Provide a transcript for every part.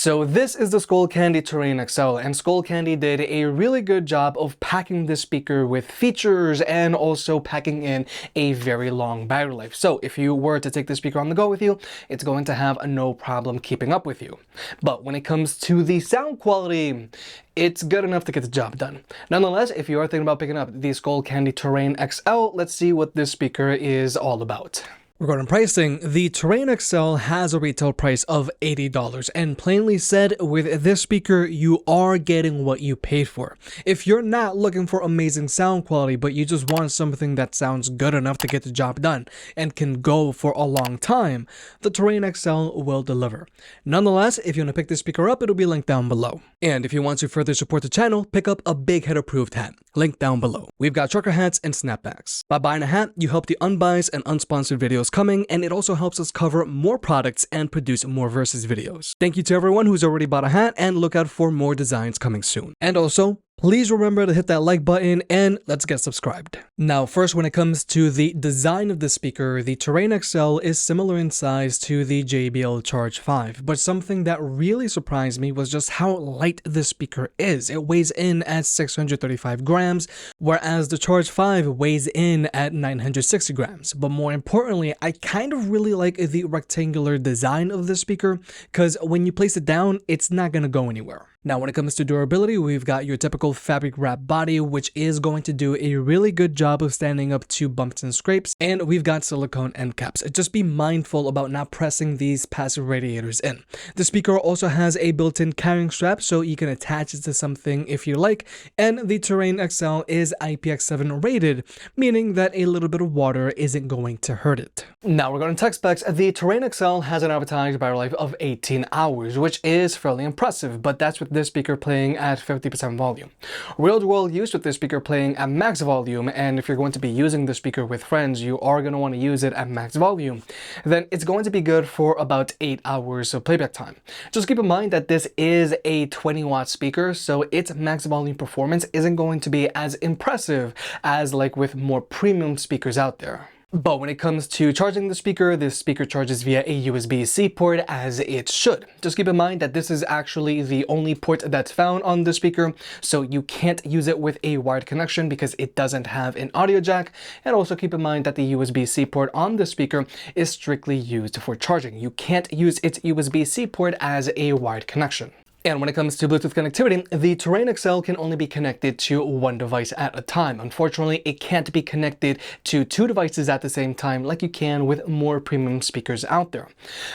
So this is the SKullcandy Terrain XL, and SKullcandy did a really good job of packing this speaker with features and also packing in a very long battery life. So if you were to take this speaker on the go with you, it's going to have no problem keeping up with you. But when it comes to the sound quality, it's good enough to get the job done. Nonetheless, if you are thinking about picking up the SKullcandy Terrain XL, let's see what this speaker is all about. Regarding pricing, the Terrain XL has a retail price of $80, and plainly said, with this speaker, you are getting what you paid for. If you're not looking for amazing sound quality, but you just want something that sounds good enough to get the job done and can go for a long time, the Terrain XL will deliver. Nonetheless, if you want to pick this speaker up, it'll be linked down below. And if you want to further support the channel, pick up a Big Head approved hat, linked down below. We've got trucker hats and snapbacks. By buying a hat, you help the unbiased and unsponsored videos coming, and it also helps us cover more products and produce more versus videos. Thank you to everyone who's already bought a hat, and look out for more designs coming soon. And also, please remember to hit that like button and let's get subscribed. Now, first, when it comes to the design of the speaker, the Terrain XL is similar in size to the JBL Charge 5, but something that really surprised me was just how light this speaker is. It weighs in at 635 grams, whereas the Charge 5 weighs in at 960 grams. But more importantly, I kind of really like the rectangular design of this speaker, because when you place it down, it's not going to go anywhere. Now, when it comes to durability, we've got your typical fabric wrap body, which is going to do a really good job of standing up to bumps and scrapes, and we've got silicone end caps. Just be mindful about not pressing these passive radiators in. The speaker also has a built-in carrying strap, so you can attach it to something if you like, and the Terrain XL is IPX7 rated, meaning that a little bit of water isn't going to hurt it. Now, regarding tech specs, the Terrain XL has an advertised battery life of 18 hours, which is fairly impressive, but that's with this speaker playing at 50% volume. Real-world use with this speaker playing at max volume, and if you're going to be using the speaker with friends, you are going to want to use it at max volume, then it's going to be good for about 8 hours of playback time. Just keep in mind that this is a 20-watt speaker, so its max volume performance isn't going to be as impressive as like with more premium speakers out there. But when it comes to charging the speaker, this speaker charges via a USB-C port, as it should. Just keep in mind that this is actually the only port that's found on the speaker, so you can't use it with a wired connection because it doesn't have an audio jack. And also keep in mind that the USB-C port on the speaker is strictly used for charging. You can't use its USB-C port as a wired connection. And when it comes to Bluetooth connectivity, the Terrain XL can only be connected to one device at a time. Unfortunately, it can't be connected to two devices at the same time like you can with more premium speakers out there.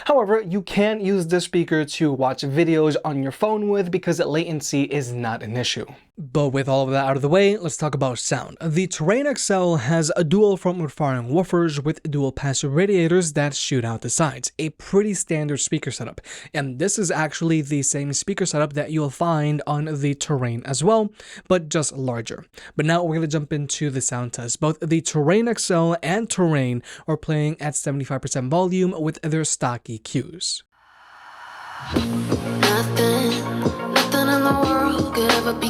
However, you can use this speaker to watch videos on your phone with because latency is not an issue. But with all of that out of the way, let's talk about sound. The Terrain XL has a dual front-mounted firing woofers with dual passive radiators that shoot out the sides. A pretty standard speaker setup. And this is actually the same speaker setup that you'll find on the Terrain as well, but just larger. But now we're going to jump into the sound test. Both the Terrain XL and Terrain are playing at 75% volume with their stock EQs. Nothing in the world could ever be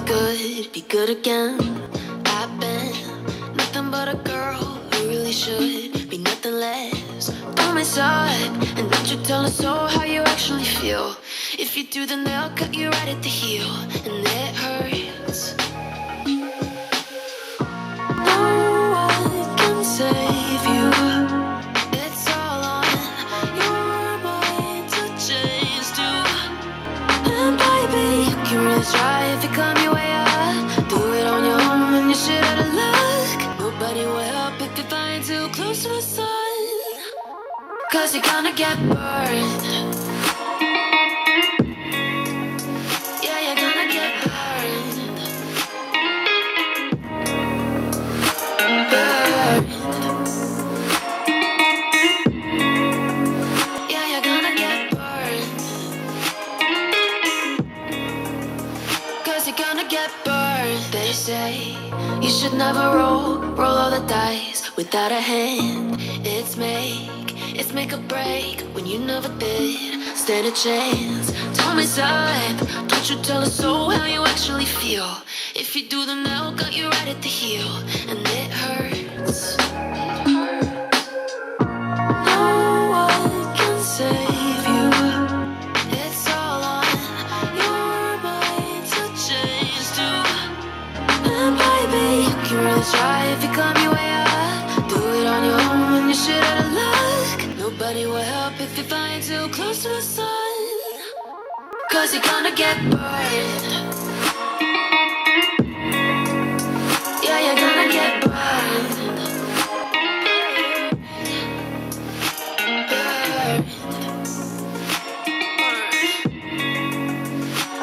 good again. I've been nothing but a girl who really should be nothing less. Don't mess up, and don't you tell us so how you actually feel. If you do, then they'll cut you right at the heel, and it hurts. No one can save you. It's all on your mind to change too. And baby, you can really try if you come your way up. Do it on your own and you shit out of luck. Nobody will help if you're flying too close to the sun, 'cause you're gonna get burned. Yeah, you're gonna get burned. Burned. Yeah, you're gonna get burned. 'Cause you're gonna get burned. They say you should never roll all the dice without a hand. It's make or break when you never did stand a chance. Don't mess up, don't you tell us so how you actually feel. If you do, then they'll cut you right at the heel, and it hurts. No one can save you. It's all on climb your way up. Do it on your own when you're shit out of luck. Nobody will help if you're flying too close to the sun. 'Cause you're gonna get burned. Yeah, you're gonna get burned.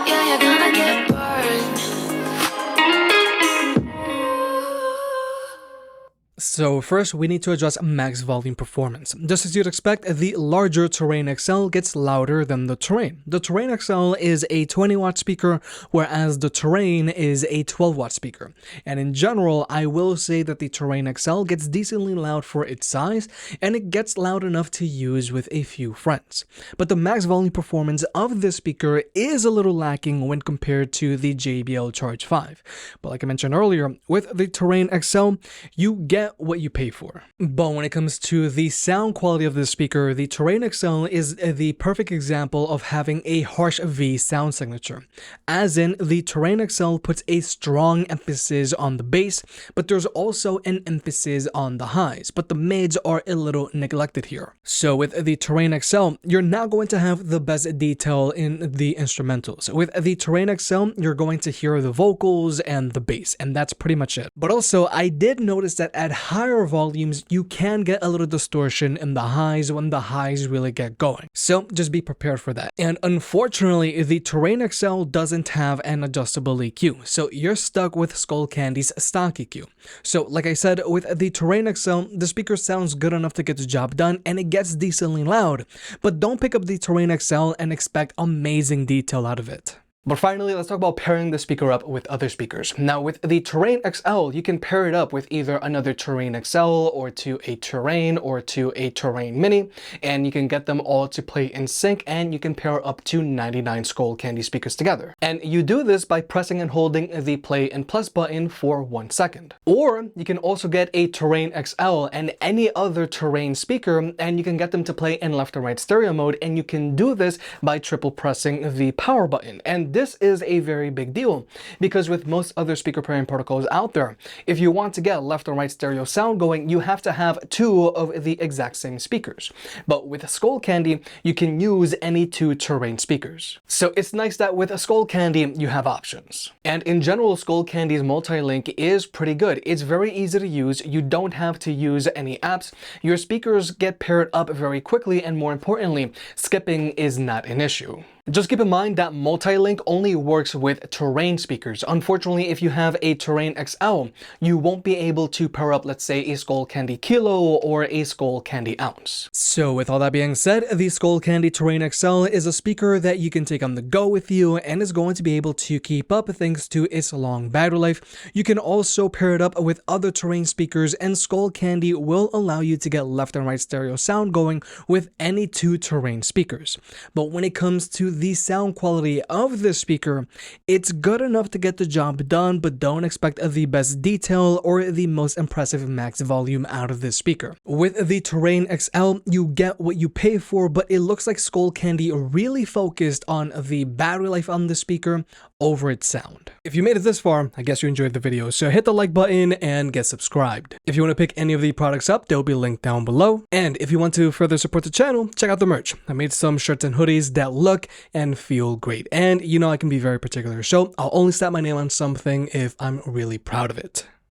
Yeah, you're gonna get burned. So first, we need to adjust max volume performance. Just as you'd expect, the larger Terrain XL gets louder than the Terrain. The Terrain XL is a 20-watt speaker, whereas the Terrain is a 12-watt speaker. And in general, I will say that the Terrain XL gets decently loud for its size, and it gets loud enough to use with a few friends. But the max volume performance of this speaker is a little lacking when compared to the JBL Charge 5. But like I mentioned earlier, with the Terrain XL, you get what you pay for. But when it comes to the sound quality of this speaker, the Terrain XL is the perfect example of having a harsh V sound signature. As in, the Terrain XL puts a strong emphasis on the bass, but there's also an emphasis on the highs, but the mids are a little neglected here. So with the Terrain XL, you're not going to have the best detail in the instrumentals. With the Terrain XL, you're going to hear the vocals and the bass, and that's pretty much it. But also, I did notice that at higher volumes, you can get a little distortion in the highs when the highs really get going. So just be prepared for that. And unfortunately, the Terrain XL doesn't have an adjustable EQ, so you're stuck with SKullcandy's stock EQ. So like I said, with the Terrain XL, the speaker sounds good enough to get the job done, and it gets decently loud. But don't pick up the Terrain XL and expect amazing detail out of it. But finally, let's talk about pairing the speaker up with other speakers. Now, with the Terrain XL, you can pair it up with either another Terrain XL or to a Terrain or to a Terrain Mini, and you can get them all to play in sync, and you can pair up to 99 SKullcandy speakers together. And you do this by pressing and holding the play and plus button for 1 second. Or you can also get a Terrain XL and any other Terrain speaker, and you can get them to play in left and right stereo mode, and you can do this by triple pressing the power button. And this is a very big deal because with most other speaker pairing protocols out there, if you want to get left and right stereo sound going, you have to have 2 of the exact same speakers. But with SKullcandy, you can use any 2 Terrain speakers. So it's nice that with SKullcandy, you have options. And in general, SKullcandy's multi-link is pretty good. It's very easy to use. You don't have to use any apps. Your speakers get paired up very quickly, and more importantly, skipping is not an issue. Just keep in mind that multi-link only works with Terrain speakers. Unfortunately, if you have a Terrain XL, you won't be able to pair up, let's say, a SKullcandy Kilo or a SKullcandy Ounce. So with all that being said, the SKullcandy Terrain XL is a speaker that you can take on the go with you and is going to be able to keep up thanks to its long battery life. You can also pair it up with other Terrain speakers, and SKullcandy will allow you to get left and right stereo sound going with any 2 Terrain speakers. But when it comes to the sound quality of this speaker, it's good enough to get the job done, but don't expect the best detail or the most impressive max volume out of this speaker. With the Terrain XL, you get what you pay for, but it looks like SKullcandy really focused on the battery life on the speaker over its sound. If you made it this far, I guess you enjoyed the video, so hit the like button and get subscribed. If you want to pick any of the products up, they'll be linked down below. And if you want to further support the channel, check out the merch. I made some shirts and hoodies that look and feel great. And you know I can be very particular, so I'll only slap my name on something if I'm really proud of it.